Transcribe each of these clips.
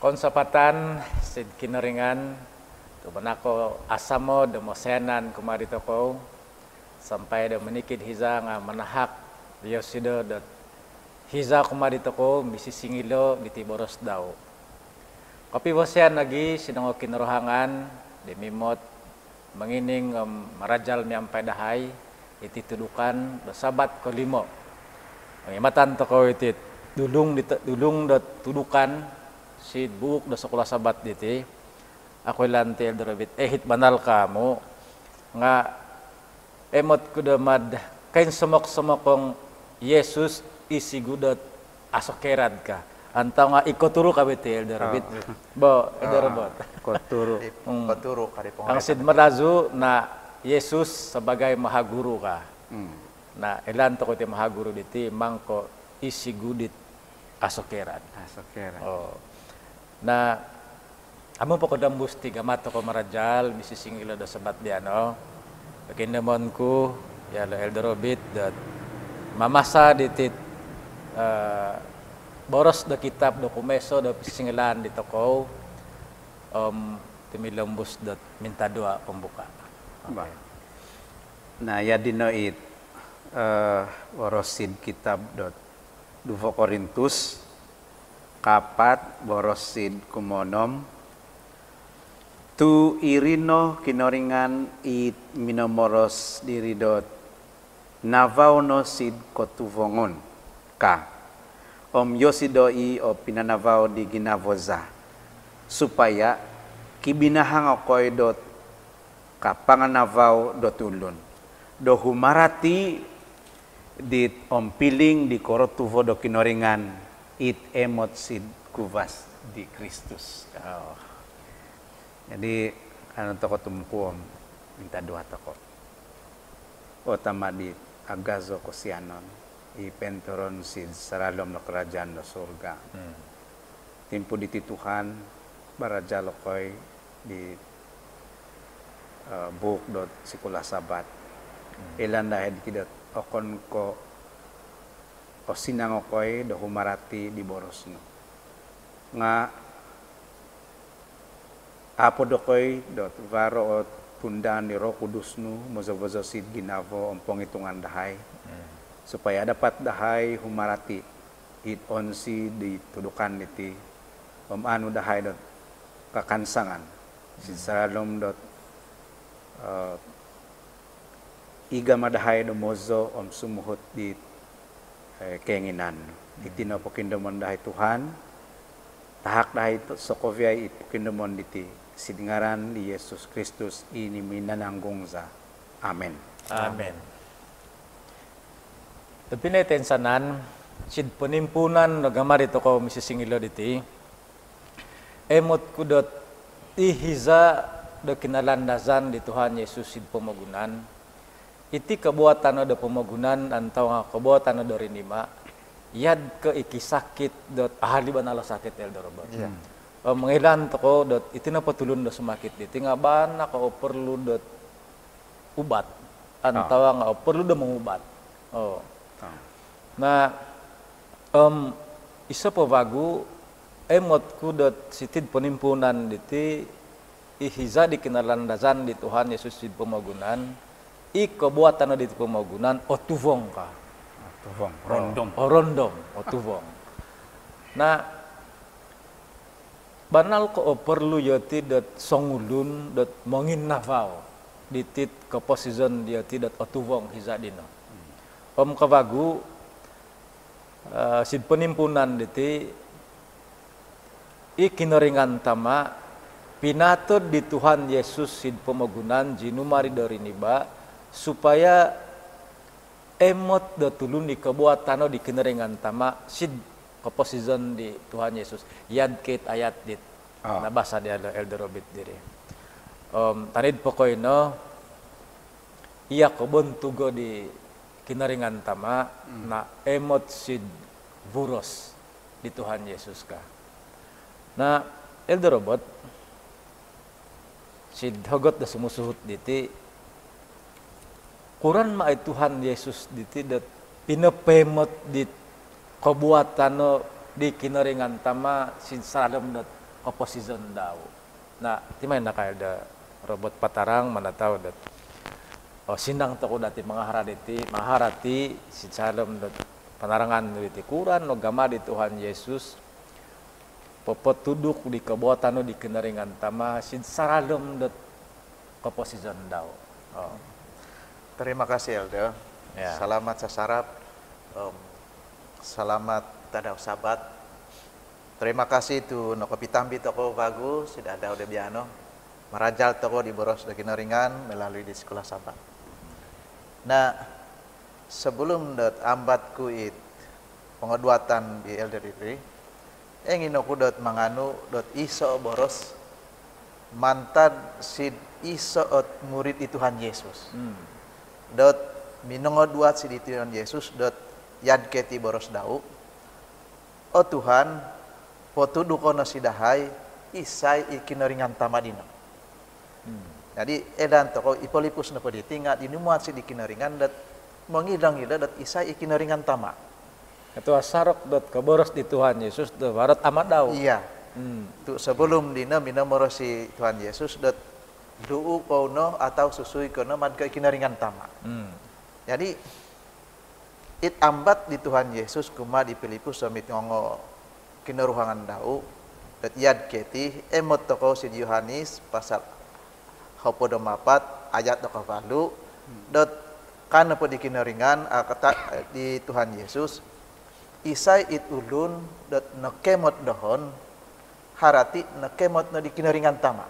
konsapatan sid kinaringan tumanako asamo demosenan kumari toko sampai da menikid hiza nga manahak diosido dat hiza kumari toko bisi singilo di tiboros daw. Kopi bosean lagi sinango kinrohangan dimimot mengining marajal miampai dahay iti tudukan sabat kelimo. Mangimatan toko iti dulung dat tudukan si buuk da sekolah sabat diti ako lantil derobit hit banal kamu nga emot kudamad kain semok-semokong Yesus isi gudat asokerad ka antaw nga ikoturo ka betil derobit bo derobot Koturu. Paturo kari ang sidmarazu na Yesus sebagai mahaguru ka na ilan to ko ti mahaguru diti mangko isi gudit asokerad Asokera. oh na amo po ko dambus ti gamat ko marajal misisingilo da sabat di ano kinamon ko yalo eldorobit dat mamasa ditit boros da kitab dokumeso da singilan dito ko timilambus dat minta doa pembuka. Ba. Nah, ya dinoit worosid kitab dot Duvo Korintus kapat borosid kumonom tu irino kinoringan it minomoros diridot navauno sid kotuvongon ka yosidoi o pinanavao di ginavoza supaya kibinahang okoy dot kapanganavao dot ulun do humarati dit piling di korotuvo do kinoringan it emot sid kuvas di Kristus. Oh. Jadi ano toko tumpuom minta doa toko. O tama di agazo ko sianon i pentoron sid saralom no kerajaan no surga. Timpo di Tuhan barajalo koy di buuk dot sikula sabat. Ilan dahil kidat okon ko o sinang okoy do humarati di boros no. Nga apo do koy dot varo o pundan ni Roh Kudus no mozo-mozo sid ginavo ompong itungan dahay. Supaya dapat dahay humarati it onsi di tudukan niti anu dahay dot kakansangan. Sid saralom dot iga madahay do mozo sumuhot di keinginan itino pokindomon dahay Tuhan tahak dahay sokovyay ipokindomon diti sidngaran di Yesus Kristus ini minananggungza amen. Amen. Tapi na tensanan sid penimpunan nagamari to ko misisingilo diti emot kudot ihiza do kinalandasan di Tuhan Yesus sid pemagunan iti kabuatan do pemagunan antaw nga kabuatan do rinima yad ke iki sakit dot ahali banala sakit eldorobot. Mangilan to ko dot iti na patulun do sumakit diti nga bana ka perlu dot ubat antaw nga perlu do mangubat. Oh. Na isa po bago emot ku dot sitid penimpunan diti ihiza di kinalandasan di Tuhan Yesus sid pemagunan ikabuatan di pemagunan o tuvong ka. Tuvong, rondom. O rondom, o tuvong. Na banal ko o perlu yati dat songulun dat mongin navaw ditit ke posizon dia tidak o tuvong hiza dino. Kabagu sid penimpunan diti ikinoringan tama pinatud di Tuhan Yesus sid pemagunan jinumari dari niba supaya emot da tulun di kebuatan di kineringan tama sid keposizon di Tuhan Yesus yad kit ayat dit nabasa di eldorobit diri tanid pokoy no iya kobon tugo di kineringan tama na emot sid buros di Tuhan Yesus ka na eldorobot sid hogot da sumusuhut diti Quran maay Tuhan Yesus ditidat pinepemot di kabuatan no di kinaringan tama sin salam dat opposition daw. Na timay na kaya da robot patarang mana tahu dat. Sindang toko dati mengharati si salom dat panarangan dari Quran no gama di Tuhan Yesus. Popot tuduk di kebuatan no di kenaringan tama si saralom dat opposition daw. Terima kasih Elda. Ya. Selamat sasarap. Selamat tadaw sabat. Terima kasih tu no kapitambi toko bagus sudah ada udah biano. Merajal toko di boros daki naringan melalui di sekolah sabat. Nah, sebelum dat ambat kuit pengeduatan di Elder Retreat, ingin aku dat manganu dat iso boros mantan sid iso murid itu Tuhan Yesus. Dat minongoduat sid itu Tuhan Yesus dat yad keti boros dau. Oh Tuhan, potudukono sidahai isai ikinoringan tamadino. Jadi edan toko ipolipus na podi tinggal ini muat si dikinaringan dat mengidang ida dat isai ikinaringan tama. Itu asarok dot keboros di Tuhan Yesus do barat amat daw. Iya. Tu sebelum dina mina morosi Tuhan Yesus dat duu kono atau susui kono mad ke ikinaringan tama. Jadi it ambat di Tuhan Yesus kuma di Filipus samit ngongo kineruhangan dau dat yad keti emot toko si Yohanes pasal hopodo mapat ayat toko balu dot kana po di kinaringan kata di Tuhan Yesus isai it ulun dot nakemot dohon harati nakemot na di kinaringan tama.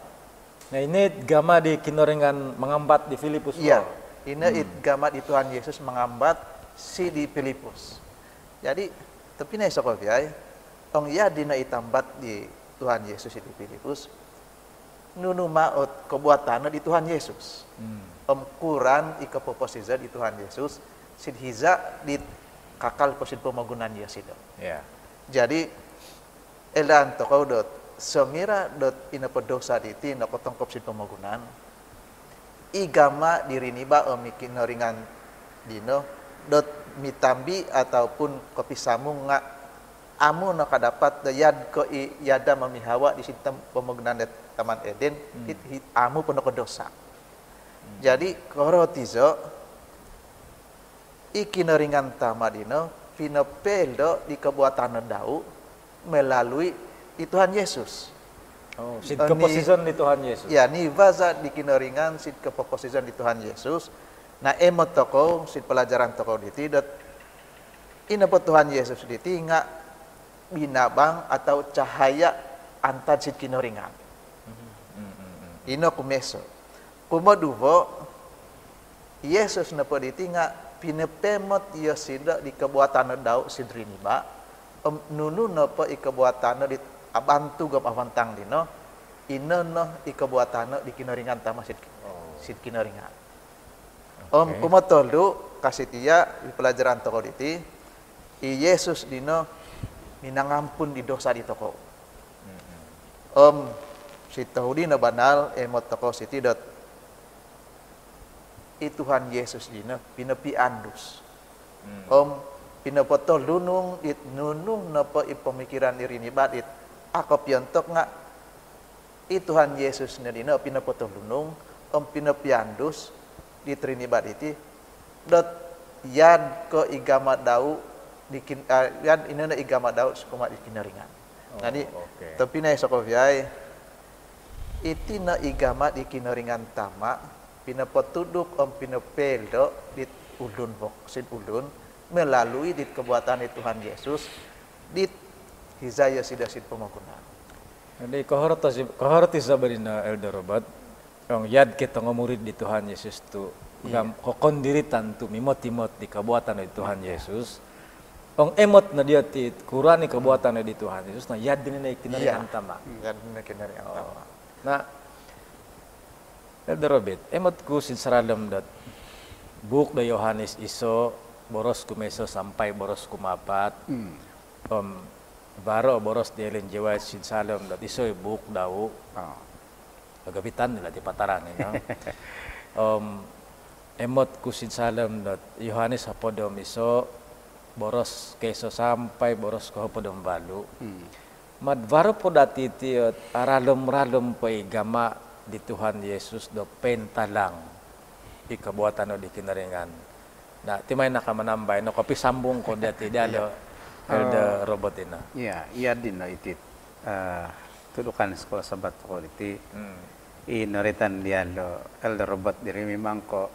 Nah ini gama di kinaringan mengambat di Filipus. Iya, ini it gama di Tuhan Yesus mengambat si di Filipus. Jadi tapi na sokoviay tong ya dina itambat di Tuhan Yesus di Filipus nunu maot kebuatan di Tuhan Yesus. Quran ika proposiza di Tuhan Yesus sidhiza di kakal posid pemagunan Yesus. Ya. Jadi elan tokau dot semira dot ina pedosa di ti na kotong kopsid pemagunan igama diriniba mikin ringan dino dot mitambi ataupun kopi samung nga amu na kadapat yad ko yada mamihawa di sistem pemagunan Taman Eden it amu penuh dosa. Jadi korotizo ikinaringan tamadino pinapeldo di kebuatan dau melalui di Tuhan Yesus. Oh, sid keposison di Tuhan Yesus. Ya, ni vaza di kinaringan sid keposison di Tuhan Yesus. Na emot toko sid pelajaran toko di tidak inapot Tuhan Yesus ditingga binabang atau cahaya antar sid kinaringan. Ino kumeso. Kumaduvo Yesus na po ditinga pinepemot iya sida di kebuatan daw sidriniba nunu na po ikabuatan di abantu gam avantang dino ino no ikabuatan di kinaringan tama sid kinaringan. Kumatolu kasih tiya di pelajaran toko diti Yesus dino minangampun di dosa di toko. Si tahudi na banal emot toko siti dot Tuhan Yesus dina pinapi andus. Pinapotol lunung it nunung na po ipamikiran irini badit ako piontok nga Tuhan Yesus na dina pinapotol lunung pinapi andus di trini baditi dot yad ko igama dau dikin yad inana igama dau sukuma dikinaringan. Jadi tapi na sokovyay iti na igama di kinaringan tama pinapotuduk pinapeldo di ulun sin ulun melalui di kebuatan di Tuhan Yesus di hizaya sidasid pemagunan. Jadi kohorti sabarina Elder Robert yang yad kita ngomurid di Tuhan Yesus tu ngam kokon diri tantu mimot-imot di kebuatan di Tuhan Yesus. Ong emot na dia ti kurani kebuatan di Tuhan Yesus na yad din na kinaringan tama. Yad din na kinaringan tama. Na Elder Robert, emot ku sinsaralam dat buk da Yohanes iso boros kumeso sampai boros kumapat. Baro boros di Ellen Jawa sinsalam dat iso buk daw. Agabitan nila di patarang no. Emot ku sinsalam dat Yohanes hapodom iso boros keso sampai boros ko hapodom balu. Madvaro po dati tiyot aralom-ralom po gama di Tuhan Yesus do pentalang ikabuatan o di kinaringan. Na timay nakamanambay no kapi sambung ko dati dalo elder robotina. Iya din no itit. Tudukan ko sabat ko iti. Inoritan dia lo elder robot diri memang ko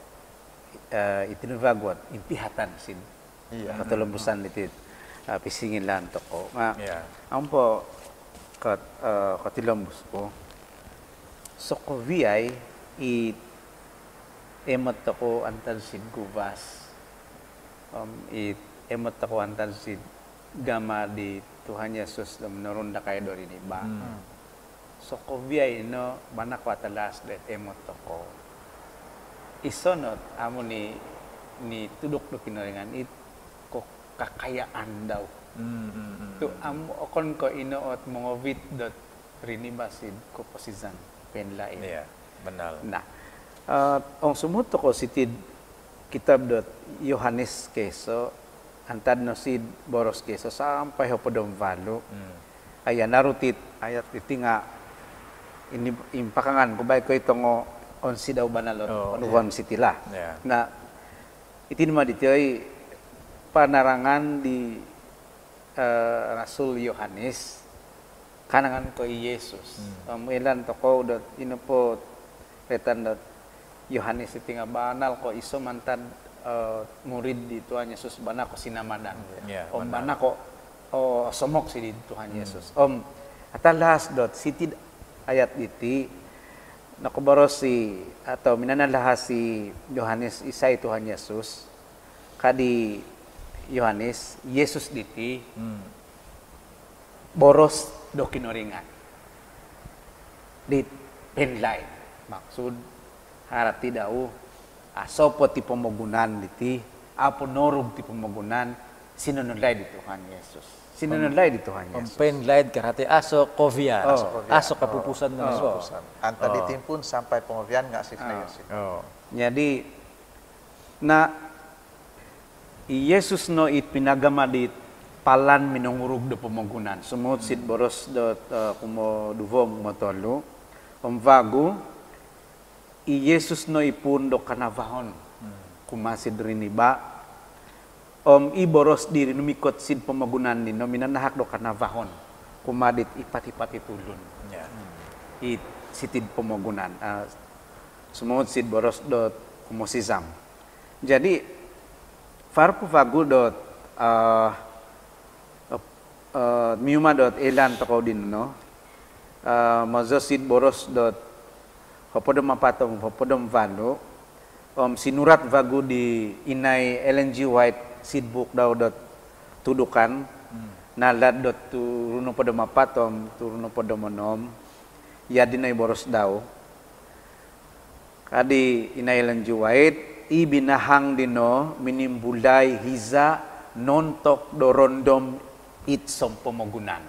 itinuvagot impihatan sin. Iya. Katulumbusan itit. Pisingin lang to ko. Ang po katilombus ko. So ko viyay emot ko antal sin gubas. Emot ko antal sin gama di Tuhan Yesus na menurun na kayo doon ba. So ko viyay no banak ko atalas det emot ko. Isonot amo ni tudok do kinaringan ko kakayaan daw. Tu amo okon ko inoot mga vit dot rinibasid ko posizan penlain. Iya, benar. Nah, ang sumuto ko sitid kitab dot Yohanes keso antad no sid boros keso sampai hopodom valo. Aya narutit ayat iti nga ini impakangan ko bay ko itongo on si daw banalot on sitila. Na iti naman ditoy panarangan di Rasul Yohanes kanangan ko i Yesus. Ilan to ko dot inupo retan dot Yohanes iti nga banal ko iso mantan murid di Tuhan Yesus bana ko sinamadan. Bana ko somok si di Tuhan Yesus. Atalas dot sitid ayat iti nakubaros si atau minanalahas si Yohanes isay Tuhan Yesus kadi Yohanes Yesus diti boros do kinoringan di penlay maksud harati daw asopo ti pamagunan diti apo norog ti pamagunan sinunulay di Tuhan Yesus sinunulay di Tuhan Yesus penlay karate aso kovia aso kapupusan na kapupusan anta ditimpun sampai pengovian nga sif na Yesus. Jadi na Yesus no it pinagama di palan minungurug do pamagunan sumut sid boros do kumo duvom motolo vago Yesus no ipun do kanavahon kumasid riniba iboros diri numikot sid pamagunan ni no minanahak do kanavahon kumadit ipat-ipat itulun it sitid pamagunan sumut sid boros do kumosizam jadi farpu vago dot miuma dot elan toko din no mazosid boros dot hopodom mapatong hopodom valo sinurat vago di inay Ellen G. White seed book daw dot tudukan nalad dot turuno podom mapatong turuno podom monom ya dinay boros daw kadi inay Ellen G. White ibinahang dino minimbulay hiza nontok dorondom itsom pamagunan.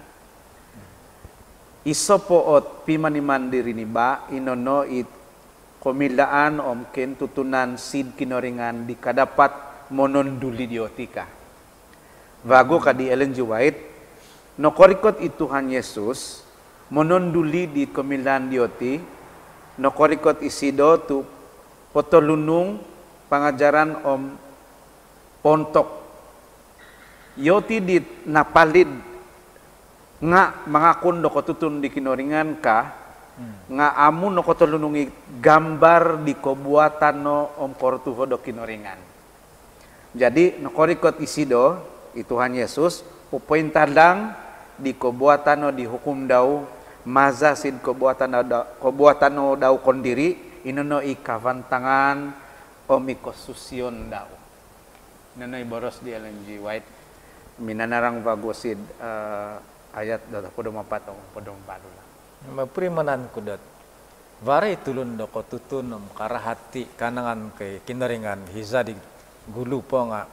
Iso poot pimaniman diri ni ba inono it komilaan ken tutunan sid kinoringan di kadapat mononduli diotika. Vago kadi Ellen G. White no korikot ituhan Yesus mononduli di komilaan dioti no korikot isido tu potolunung pangajaran pontok yoti di napalid nga mga kundo katutun di kinoringan ka nga amun no kotulunungi gambar di kobuatan no kortuho do kinoringan jadi no korikot isido ituhan Yesus pupointa lang di kobuatan no di hukum daw maza sid kobuatan no daw kondiri inono ikavantangan omikosusyon daw. Nanoy boros di Ellen G. White minanarang vagosid ayat dot podom patong podom balula. Maprimanan ko dot. Varay tulun do ko tutunom karahati kanangan kay kinaringan hiza di gulu po nga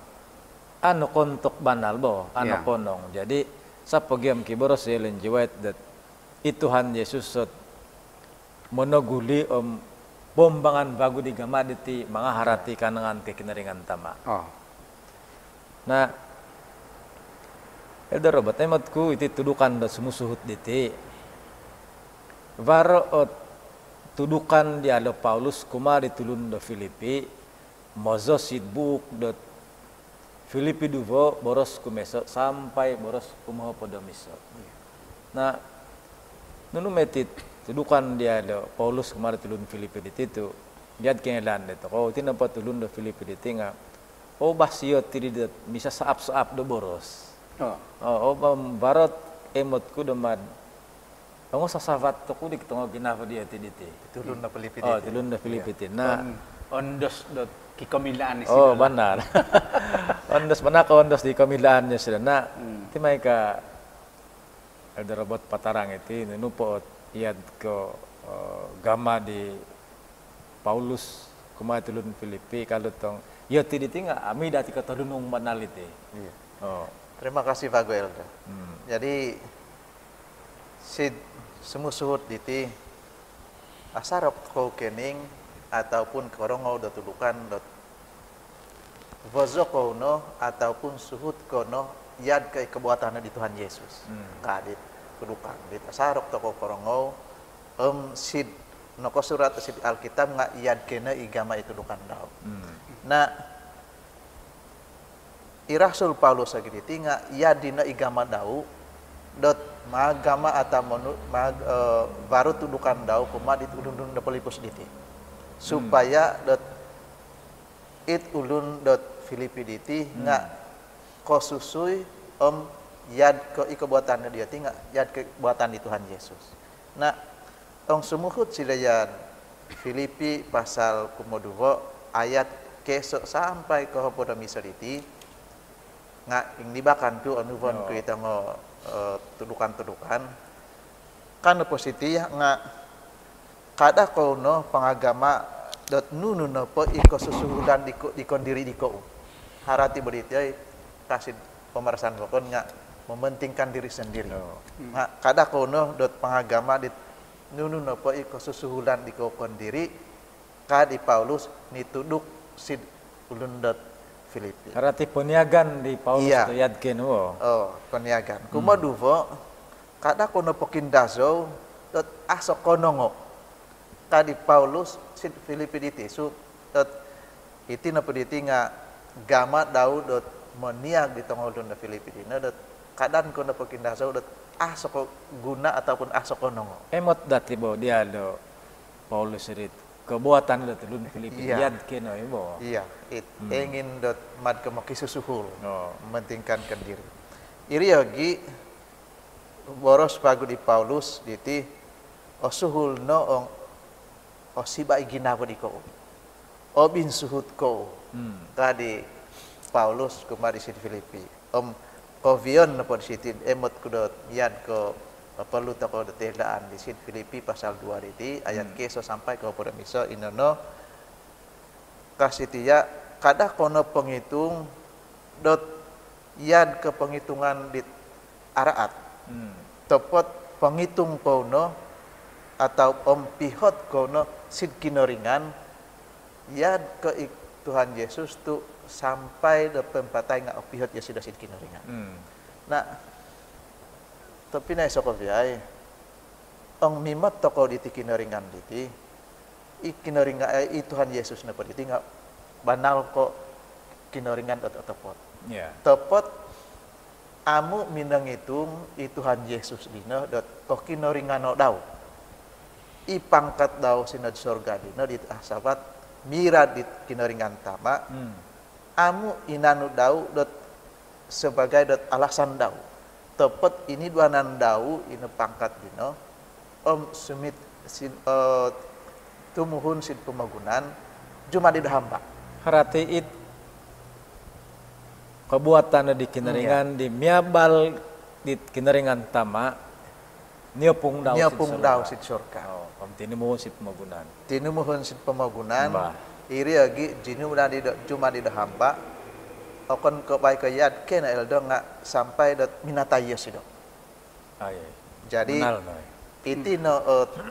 ano kontok banal bo ano konong. Jadi sa pagyam ki boros di Ellen G. White that ituhan Yesus sot monoguli bombangan bago di gamad iti mga harati kanangan kay kinaringan tama. Na Elder Robert ematku iti tudukan da sumusuhut diti. Varo tudukan di ada Paulus kuma ditulun da Filipi mozo sidbuk da Filipi duvo boros kumeso sampai boros kumaho pada miso. Nah, nunu metit tudukan dia ada Paulus kemarin tulun Filipi di situ. Dia kengelan itu. Oh, itu nampak tulun da Filipi di tinggal. Oh, basio tidak bisa saap do boros. Oh, barat emotku demad. Kamu sasavat tuku di ketengah ginafa dia tiditi. Tulun na Filipi. Oh, tulun da Filipi. Nah, ondos dot kikomilaan oh, benar. Ondos benar ka ondos di komilaannya sudah. Nah, timai ka ada robot patarang itu nupo iad ko gama di Paulus kuma tulun Filipi kalau tong ya tiditi nga ami dati ka tadunong banal iti. Iya. Oh. Terima kasih Pak Elda. Jadi semusuhut diti asarap ko kening ataupun korongo dot tudukan dot vozo kono ataupun suhut kono yad ke kebuatan di Tuhan Yesus. Kadit tudukan dit asarap toko korongo sid noko surat sid Alkitab nga yad kena igama itu dukan daw. Nah Rasul Paulus lagi ditinggal, ya dina igama dau, dot magama atau baru tudukan dau, kuma ditudun da pelipus diti, supaya dot it ulun dot Filipi diti nggak kosusui yad ke ikebuatan dia tinggal yad kebuatan di Tuhan Yesus. Nah, tong sumuhut silayan Filipi pasal kumoduvo ayat kesok sampai ke hopoda misaliti nga ing dibakan tu anuvon ku ita ngo tudukan-tudukan kan positif nga kada kono pangagama dot nunu no po iko susuhudan dikondiri diko harati beriti kasih pemerasan pokon nga mementingkan diri sendiri nga kada kono dot pangagama dit nunu no po iko susuhudan diko kondiri kadi Paulus nituduk sid ulun dot Filipi. Harati peniagan di Paulus iya. Tu yadken wo. Oh, peniagan. Kumaduvo kada kono pokindazo dot aso konongo. Kadi Paulus sid Filipi ditisu dot iti na pediti nga gama dau dot meniag di tongolun da Filipi dina dot kadan kono pokindazo dot aso guna ataupun aso konongo. Emot dati bo dia do Paulus rit kebuatan dot tulun Filipi yadken no ibo. Iya, ingin dot mad kemaki susuhul. Mementingkan diri. Iri yogi boros pagu di Paulus diti osuhul no ong osiba iginawa di ko. Obin suhut ko. Kadi Paulus kumari di Filipi. Kovion na po sitin emot kudot yad ko perlu toko detelaan di sit Filipi pasal 2 diti ayat keso sampai ke pada miso inono kasih tia kada kono penghitung dot yad ke penghitungan di araat tepot penghitung kono atau pihot kono sit kinoringan yad ke Tuhan Yesus tu sampai de pempatai nga pihot ya sudah sit kinoringan. Nah tapi na isoko biay ang mimat toko diti kinaringan diti ikinaringan Tuhan Yesus na po diti nga banal ko kinaringan at tepot. Tepot amu minang itung Tuhan Yesus dina dot ko kinaringan no daw ipangkat daw sinad sorga dina dit asabat mira dit kinaringan tama amu inanu daw dot sebagai dot alasan daw tepat ini dua nandau ini pangkat dino sumit tumuhun sid pemagunan cuma di hamba harati it kebuatan di kinaringan di miabal di kinaringan tama niopung daw sid surga tinumuhun sid pemagunan iri lagi jinu cuma di hamba okon ko bay ko yad ken eldo nga sampai dot minatayo sido. Jadi iti no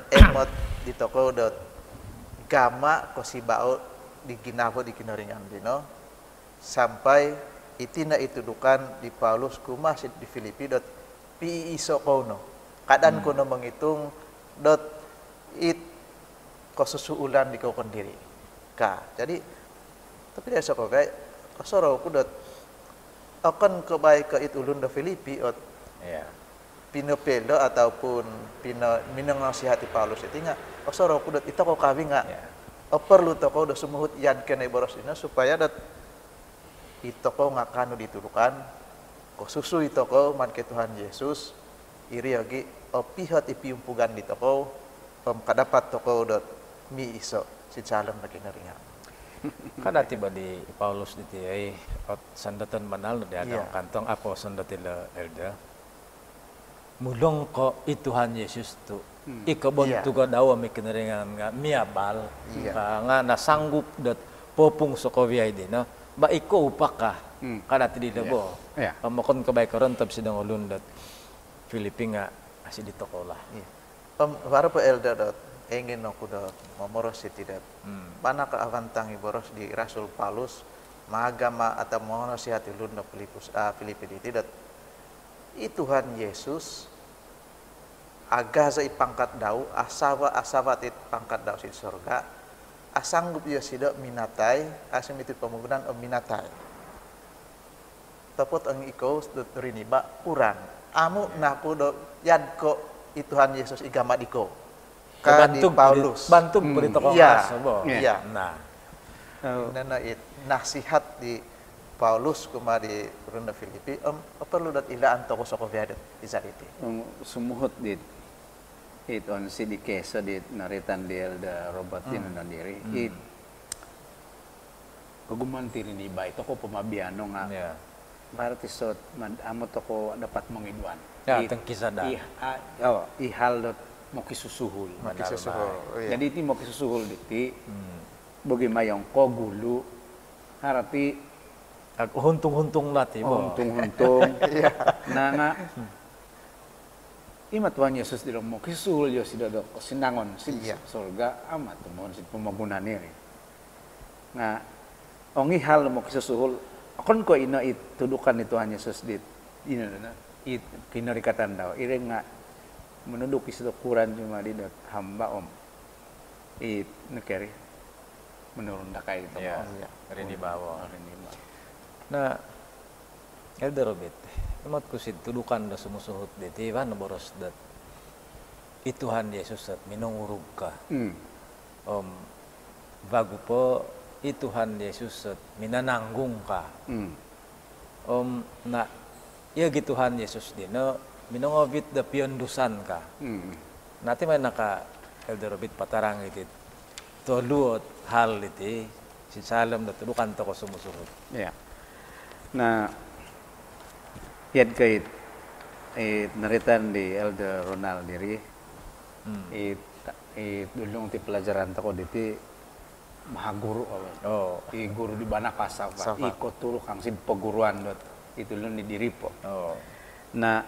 emot di toko dot gama ko sibao di ginavo di kinaringan dino sampai itina itudukan di Paulus kumah di Filipi dot pi iso kono kadang kono menghitung dot it kosusuulan di kau diri ka jadi tapi dia sok kayak kosoro ku dot akan kebaik ke itu ulun do Filipi ot Ya. pino peldo ataupun pino minang nasihati Paulus itu nggak kosoro ku dot itu kau kawin nggak Ya. perlu toko udah semuhut yan kene boros ini supaya dat itu kau nggak kanu ditudukan kau susu itu kau man ke Tuhan Yesus iri lagi pihat ipiumpugan di toko kadapat toko dot mi iso si calon lagi neringan Kada tiba di Paulus di tiai sandatan manal di ada Iya. kantong apa sandatila elda. Mulong ko ituhan Yesus tu. Ikabon Iya. tu ka dawa mi kineringan nga miabal. Iya. Ka nga nasanggup dat popung sokoviay di no. Ba iko upaka. Kada ti lebo. Iya. Pamakon ka bay karon tab sidang ulun dat Filipina asi dito ko lah. iya baru pa elda dot ingin aku dot momoros si tidak mana ke avantangi boros di Rasul Paulus magama atau mau nasihati ulun do Filipi tidak i Tuhan Yesus agaza ipangkat dau asawa tit pangkat dau si surga asanggup ya sida minatai asim itu pemungkunan minatai tapot ang ikaw rini ba kurang amu naku do yad ko i Tuhan Yesus igama diko ka di Paulus Bantu po dito ko Iya. bo. Iya. Nah. nana it nasihat di Paulus kuma di Runda Filipi perlu dat ilaan toko soko viadat di saliti Sumuhot dit it on si di kesa dit naritan di elda robot din na diri it pagumanti rin iba ito ko pumabiano nga Ya. Berarti so amo to ko dapat mangidwan Ya, teng kisada. ihal dot mo kisusuhul makisusuho jadi ti mo kisusuhul diti bagaimana ko gulu harati Ag huntung-huntung lati bo. huntung-huntung na nga ima Tuhan Yesus di mo kisuhul yo sidado sinangon si Iya. surga amat tumon si pemagunan ni nga ong ihal mo kisusuhul akon ko ina itudukan ni Tuhan Yesus dit ina na it kinarikatan daw ire nga menunduk isdokuran cuma di dot hamba it nekeri menurun dakai itu Ya. Iya. Rini bawo. Rini bawo. Nah, elda robit. Emat kusid tudukan da sumusuhut diti van boros dat ituhan Yesus at minungurug ka. Bago po ituhan Yesus at minananggung ka. Na iya gituhan Yesus din no minongobit da piondusan ka. Nati may naka elda robit patarang iti toluot hal iti si salam da tudukan to ko sumusuhut. Ya. Nah, yad kait naritan di Elder Ronald diri. Dulong ti pelajaran tako diti mahaguru awan. Oh. Guru di bana kasafa. Ikot turu kang sid paguruan dot itu lun di diri po. Oh. Na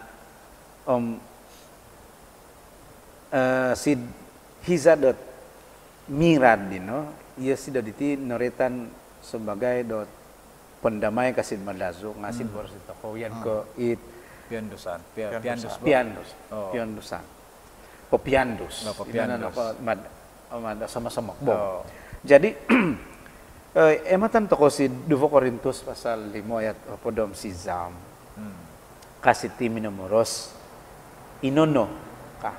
sid hiza dot mirad dino iya sida diti naritan sebagai dot pendamai kasid madazu ngasid boros itu ko yan ko it Piandusan. piandus Oh. piandusan popiandus No, popiandus. mad sama-sama bo Oh. jadi ematan to ko si 2 Korintus pasal 5 ayat podom si zam kasid ti minamoros inono ka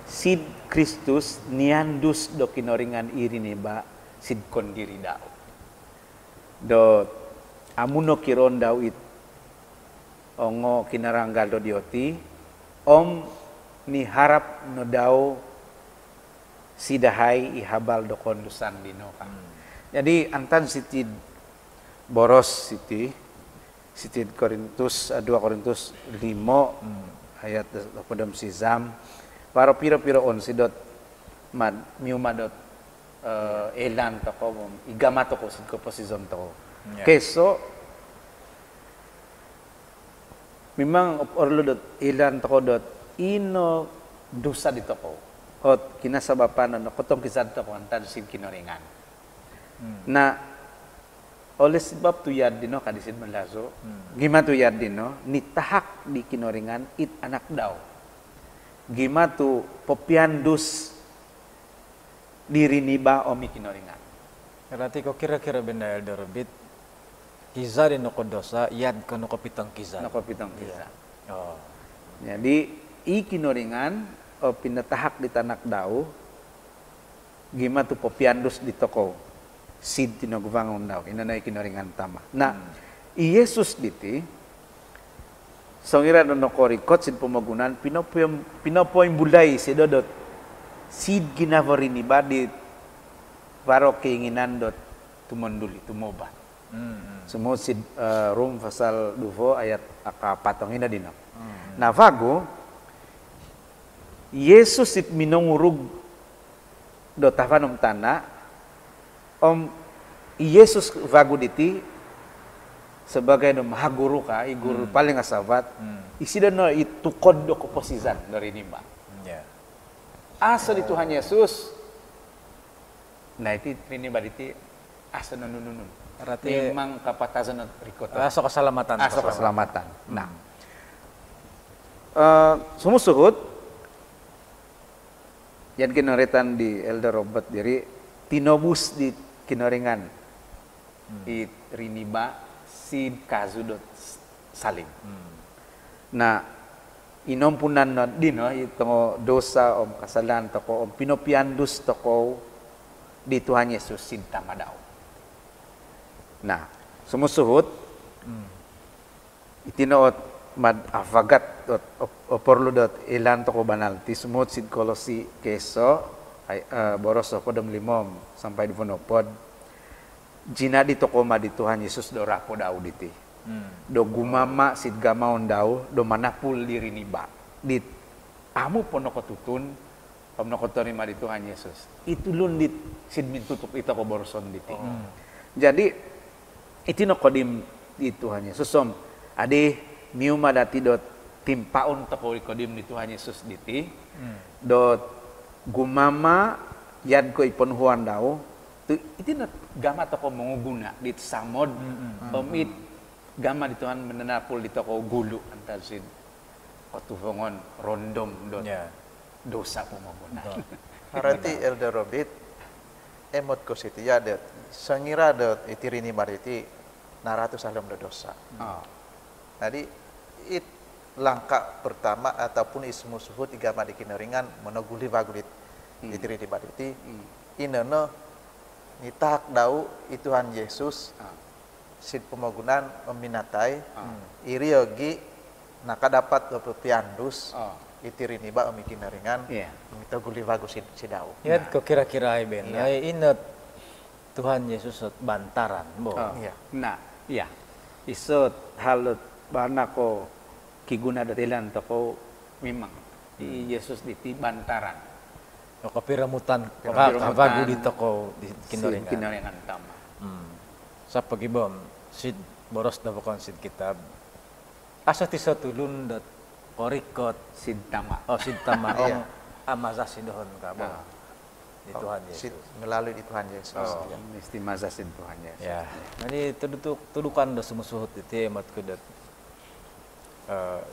sid Kristus niandus do kinoringan iri ba sid kondiri dao do amuno kiron daw it ongo kinaranggal do dioti ni harap no daw sidahay ihabal do kondusan dino ka. Jadi antan sitid boros sitid Korintus 2 Korintus 5 ayat podom sizam para piro-piro on sidot mad miumadot elan to ko igama to ko sid ko posizon to ko. Yeah. Keso memang orlo dot ilan to ko dot ino dosa dito ko. Ot kinasabapan no kotong kisad to ko antan sin kinoringan. Na Oleh sebab tu yadino kadisin melazo. Gima tu yadino ni tahak di kinoringan it anak daw. Gima tu popiandus diri niba omi kinoringan. Berarti kok kira-kira benar Elder Robit kiza di noko dosa yad ko noko pitang kiza. Nako pitong kisa. Oh. Jadi i kinoringan o pinatahak di tanak daw. Gima tu popiandus di toko. Sid tinagvangon daw. Ina na kinoringan tama. Na i Yesus diti songira no korikot sid pemagunan pinopoy bulay si dodot sid ginavorini ba di paro keinginan dot tumonduli tumoba. Semua sid Rum pasal 2 ayat akapatong ina dino. Na vago Yesus it minongurug dot tafanom tana om Yesus vago diti sebagai no mahaguru ka iguru paling asabat isida no itu kod do posizan dari nimba. Yeah. Asa di Tuhan Yesus. Nah itu nimba diti asa nunun. Berarti Memang kapatasan na rikoto. asa keselamatan. Asa keselamatan. Nah. Sumusuhut yan kinoritan di Elder Robert diri tinobus di kinoringan di riniba sid kazudot salim. Na inompunan no dino ito dosa om kasalan toko om pinopiandus toko di Tuhan Yesus sid tama daw. Nah, sumusuhut itinoot mad avagat o porludot ilan toko banal ti sumut sid Kolosi keso ay boros podom limom sampai di fonopod jina di toko ma di Tuhan Yesus do rapo daw diti. Do gumama sid gamaon daw do manapul diri niba. Di amu ponoko tutun pamnoko terima di Tuhan Yesus. Itu lun di sid mintutup ito ko boroson diti. Jadi itu no kodim di Tuhan Yesus som ade miuma dati dot timpaon toko kodim di Tuhan Yesus diti. Dot gumama yad ko iponhuan daw tu itu na gama toko menguguna di samod pemit gama di Tuhan menenapul di toko gulu antar sin otufongon rondom dot dosa pemoguna. Berarti Elder Robit emot ko siti yadet sangira dot itirini mariti naratu salam do dosa. Jadi it langkah pertama ataupun ismu suhut igama di kinaringan menoguli bagulit itirini mariti ineno nitak dau Tuhan Yesus sid pemogunan meminatai iriogi naka dapat piandus itirini ba omikin ringan mita guli bagus si dau. Ya kok kira-kira ay ben. Ay inat Tuhan Yesus bantaran bo. Nah, iya. Isot halot bana ko kiguna datilan toko memang di Yesus diti bantaran. O kapiramutan kavagu dito ko di kinoringan. Kinoringan tama. Sa pagibom sid boros na bakon sid kitab. Asa ti sa tulun dat korikot sid tama. oh sid tama ong amasa sidohon ka bo. Di Tuhan Yesus. Melalui di Tuhan Yesus. Mesti masa sid Tuhan Yesus. Ya. Jadi tudukan do sumusuhut iti emat ko dat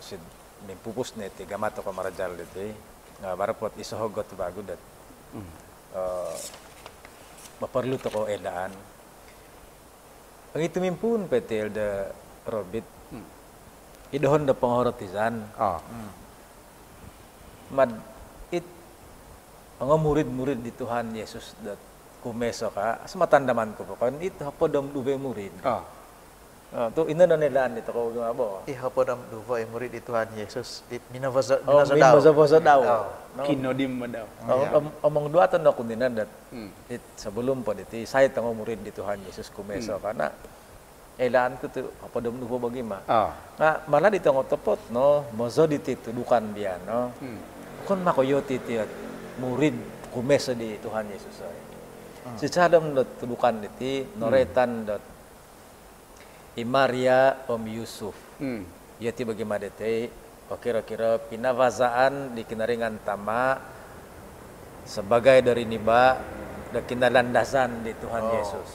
sid nimpupus na iti gamato ko marajal iti. Nga barapot isohogot bago dat maperlu to ko edaan ang itumimpun pete Elder Robit idohon da panghorotizan mad it ang murid-murid di Tuhan Yesus dat kumeso ka as matandaman ko po kan it hapodom duwe murid to ina na nilaan dito ko gumabo Ihapodam duvo murid di Tuhan Yesus it minavazo daw Kinodim mo daw. Omong dua tan ako dinadat. It sebelum po diti saya tango murid di Tuhan Yesus kumeso karena elaan ko to apadom duvo bagima. Nga malah dito ngo topot no mozo diti tudukan dia no. Kon makoyoti ti murid kumeso di Tuhan Yesus ay. Si sadam dot tudukan diti noretan dot Maria Om Yusuf. Yati bagaimana dete kira-kira pinavazaan di kinaringan tama sebagai dari niba da kinalandasan di Tuhan Oh. Yesus.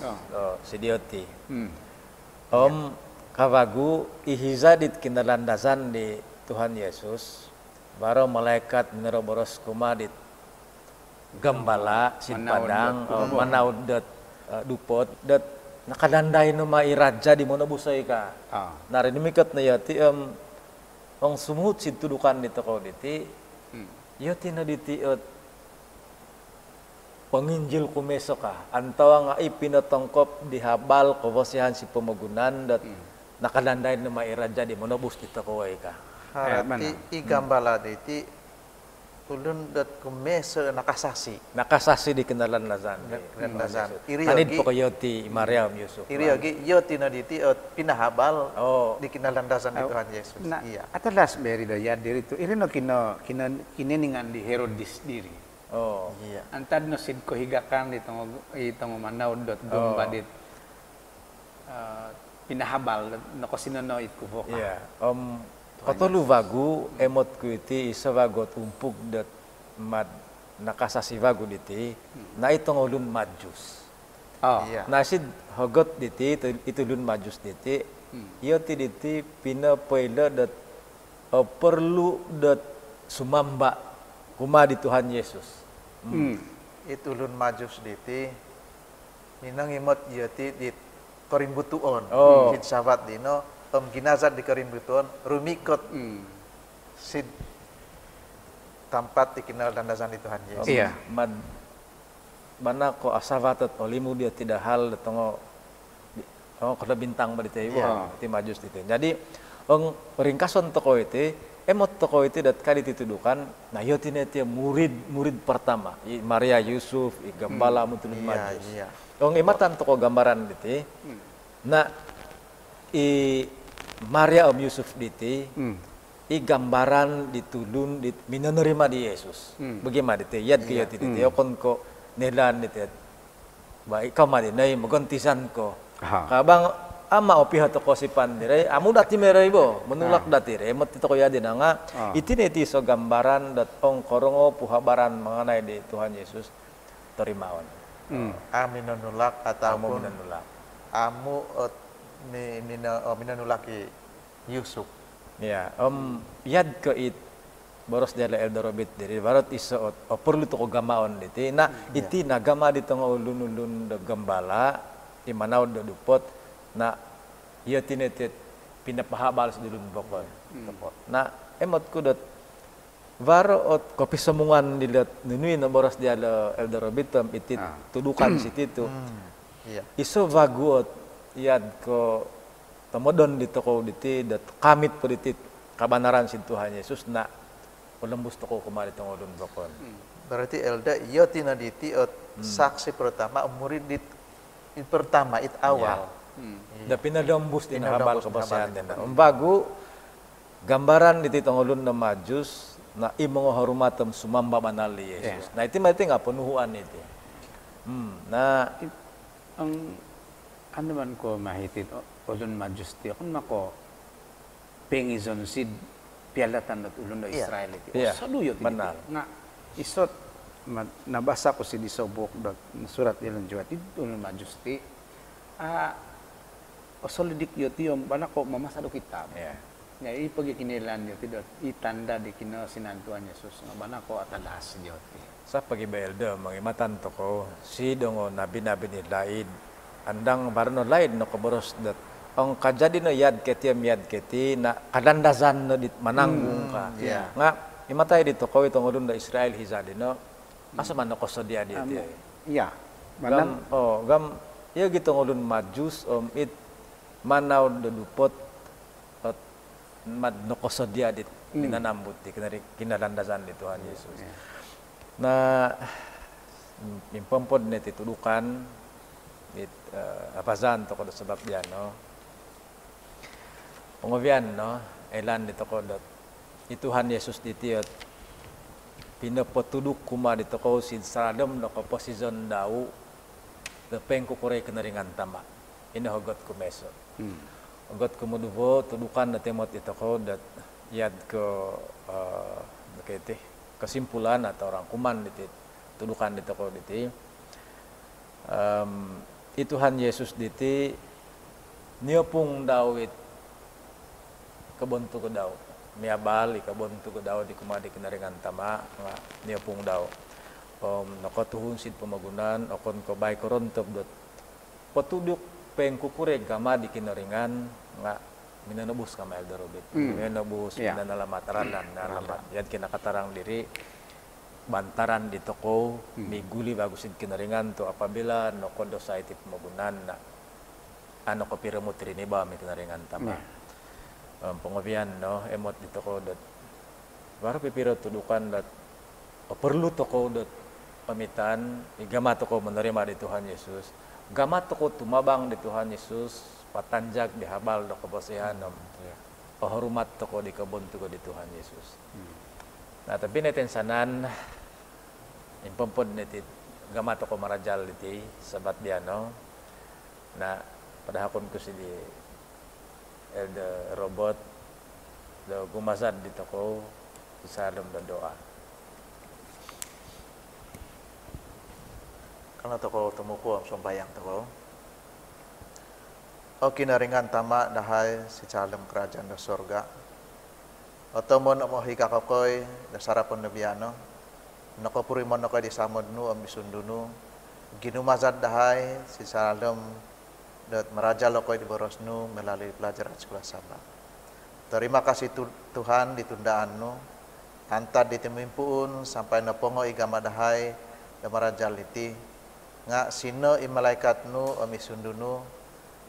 Si Dioti. Hmm. Kawagu ihiza di kinalandasan di Tuhan Yesus. Baru malaikat meneroboros kumadit gambala sin padang manaud dat dupot dat nakalanday no mairaja di mono busay ka. Narinimikat na yati ang sumuhut sin tudukan dito ko diti. Yati na diti panginjil kumeso ka. Antawa nga ipinatangkop di habal kawasihan si pamagunan dat nakalanday no mairaja di mono bus dito ko ay ka. Harati igambala diti ulun dat kumeso nakasasi. Nakasasi di kenalandasan. Kenalandasan. Anid po kayo ti Mariam Yusuf. Iri yogi yoti na diti pinahabal Oh. di kinalandasan di Tuhan Yesus. Na, Iya. atalas beri do ya diri tu irino kineningan di Herodes diri. Oh. Iya. Antad no sid ko higakan itong manaw dot gumba dit pinahabal no ko sinono it ko voka. Iya. Katulu vagu emot ku iti isa vagot umpug dat mad nakasasi vagu diti na itong ulun majus. Iya. Nasid hogot diti itulun majus diti. Iyo ti diti pinapaila dat perlu dat sumamba kuma di Tuhan Yesus. Itulun majus diti minang imot yoti di korimbutuon. Oh. Sid sabat dino ginazat di korimbutuon rumikot sid tempat di kinalandasan di Tuhan Yesus. Iya. Mad mana ko asavatot olimu dia tidak hal tongo kada bintang ba diti Iya. ti majus diti. Jadi ang ringkason toko iti emot toko iti dat kali titudukan na yoti neti murid pertama Maria Yusuf gambala mutulun majus. Iya. Ang imatan toko gambaran diti na Maria Yusuf diti i gambaran ditulun minanerima di Yesus. Bagaimana diti yad kaya diti kon ko nelan diti ba ikaw madinay magantisan ko. Kabang ama opiha to ko si pandire amu dati meray bo menulak dati re mat ito ko yadin nga itiniti so gambaran dat ong korongo puhabaran mengenai di Tuhan Yesus terimaon. Aminanulak Amu ataupun minanulak. amu minanulaki Yusuf. Ya, yad ko it boros dela eldorobit diri barot iso perlu to ko gamaon diti na iti nagama dito nga ulun-ulun da gambala imanaw da dupot na iya tinetit pinapahabal sa dulun bokon. Na emot ko dot varo ot kopi semungan dilat nunui na boros dela eldorobit iti tudukan si titu. Iya. Iso vaguot yad ko tamodon dito ko diti dat kamit po diti kabanaran si Tuhan Yesus na ulembus to ko kumari tong ulun bokon. Berarti Elda iyo tinaditi saksi pertama murid pertama awal. Da pinadambus din habal Pinadambus kabasayan din din. Bago gambaran diti tong ulun na majus na imong harumatem sumamba banal ni Yesus. Na iti mati nga punuhuan iti. Na Ang ano man ko mahitit ulun majusti akon mako pengizon sid pialatan at ulun do Iya. Israel iti. Iya. Saluyot Banal. nga isot nabasa ko si disobok dot surat ilan juat ulun majusti. Osolidik yoti yung bala ko mamasado kitab. yeah. Nga ipagikinilan yoti dot itanda di kino sinantuan Yesus nga bala ko atalas yoti. Sa pagibelda mangimatan to ko si dongo nabi-nabi ni laid andang barno laid no kaboros dat ang kajadi no yad keti na kalandazan no dit mananggung ka. Yeah. Nga imatay dito ko itong ulun da Israel hizadi no asa man no kosodia di iti. Iya. Gam iya gitong ulun majus it manaw do dupot at mad no kosodia dit ninanambut di kinalandazan di Tuhan Yesus. Na impompod net itudukan it apazan to ko sebab diyan no pengobian no elan dito ko dot ituhan Yesus ditiot pinapatuduk kuma dito ko sid saradom no ko posisyon daw the pengko kore kenaringan tama inahogot kumeso hogot kumudubo tudukan na temot ito ko dat yad ko nakiti kesimpulan atau rangkuman diti tudukan dito ko diti Tuhan Yesus diti niopung dawit kabontu ko daw miabal ikabontu ko daw di kumadi kinaringan tama nga niopung daw nakatuhun sid pamagunan okon ko bay korontob dot patuduk peng kukureg kama di kinaringan nga minanubos kama Elder Robert minanubos minanalamataran nalamat yan kinakatarang diri bantaran di toko miguli bago sid kinaringan to apabila no kondo sa itip pamagunan na ano ko piramot rini ba may kinaringan tama pengopian no emot dito ko dot baru pipiro tudukan dot perlu toko dot pamitan igama toko menerima di Tuhan Yesus gama toko tumabang di Tuhan Yesus patanjak di habal do kebosihan hormat toko di kebon toko di Tuhan Yesus nah tapi neten sanan impompod netit gama toko marajal iti sabat dia no nah pada hakon ko si di Elder Robert do gumazad di toko sa dalam doa. Karena toko tumuko ang sumbayang toko. O kinaringan tama dahay si calem kerajaan do sorga. O tomon mo hikakokoy da sarapon nabiano. Nakopurimon ako di samod nu ang bisundunu. Ginumazad dahay si calem dat meraja lokoi di borosnu melalui pelajaran sekolah Sabah. Terima kasih Tuhan ditundaannu, antar ditemimpuun sampai napongo igama dahai da meraja liti, nga sino i malaikatnu o misundunu,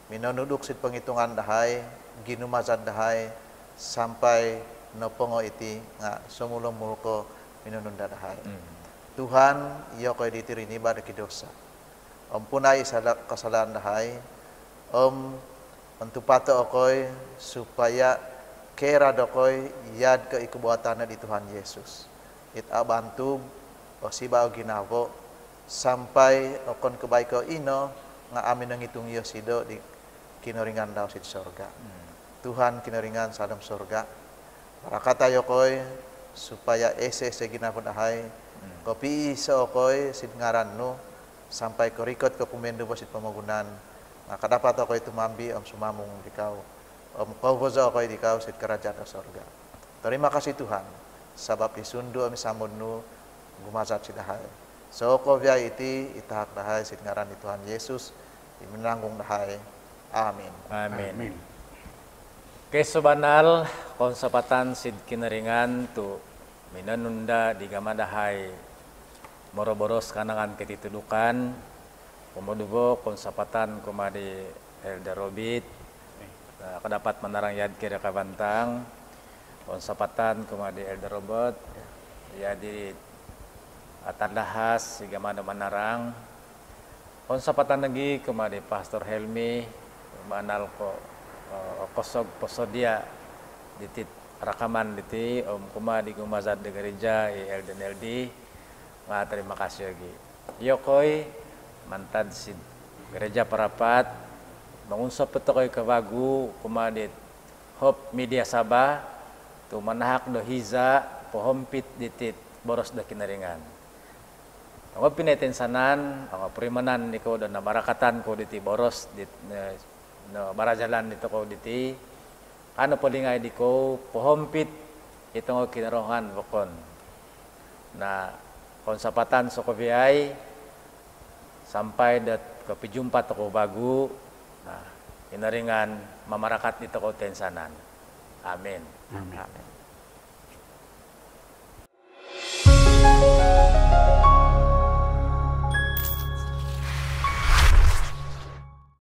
minonuduk sid penghitungan dahai, ginumazad dahai, sampai napongo iti nga sumulong mulko minununda dahai. Tuhan iyo koy ditirini ba dosa. Ampunai kesalahan dahai, mentupato okoy supaya kera dokoy yad ke ikubuatan di Tuhan Yesus. It abantug o siba o ginavo sampai okon kebaiko ino nga amin ang itung yosido di kinoringan daw sid sorga. Tuhan kinoringan sa dalam sorga. Para katayo koy supaya ese ginavo dahay kopi sa okoy sid ngaran no sampai korikot ko kumendo sid pamagunan. Kadapat ako'y tumambi sumamong dikaw. Kauboza ako'y dikaw sa kerajaan ng sorga. Terima kasih Tuhan. Sabab isundo samod nu gumazat si dahay. So ko via iti itahak dahay sa ngaran ni Tuhan Yesus. Iminanggong dahay. Amin. Amin. Keso banal konsapatan sid kinaringan tu minanunda di gamadahay moroboros kanangan ketitudukan Komodubo konsapatan kumadi Elder Robert kadapat manarang yad kira kabantang konsapatan kumadi Elder Robert yadi atadahas siga mana manarang konsapatan lagi kumadi Pastor Helmi manal ko kosog posodia ditit rakaman diti kumadi gumazad de gereja Elden LD terima kasih lagi yokoy mantad si gereja parapat mangunsap ito ko'y kawagu kumadit Hope Media Sabah tu manahak do hiza pohompit ditit boros da kinaringan ang pinetensanan ang primanan ni ko do na barakatan ko diti boros dit no barajalan dito ko diti ano po lingay di ko pohompit itong kinarohan bukon na konsapatan so koviay sampai dat kapijumpa toko bagu inaringan mamarakat dito ko tensanan. Amen. Amen.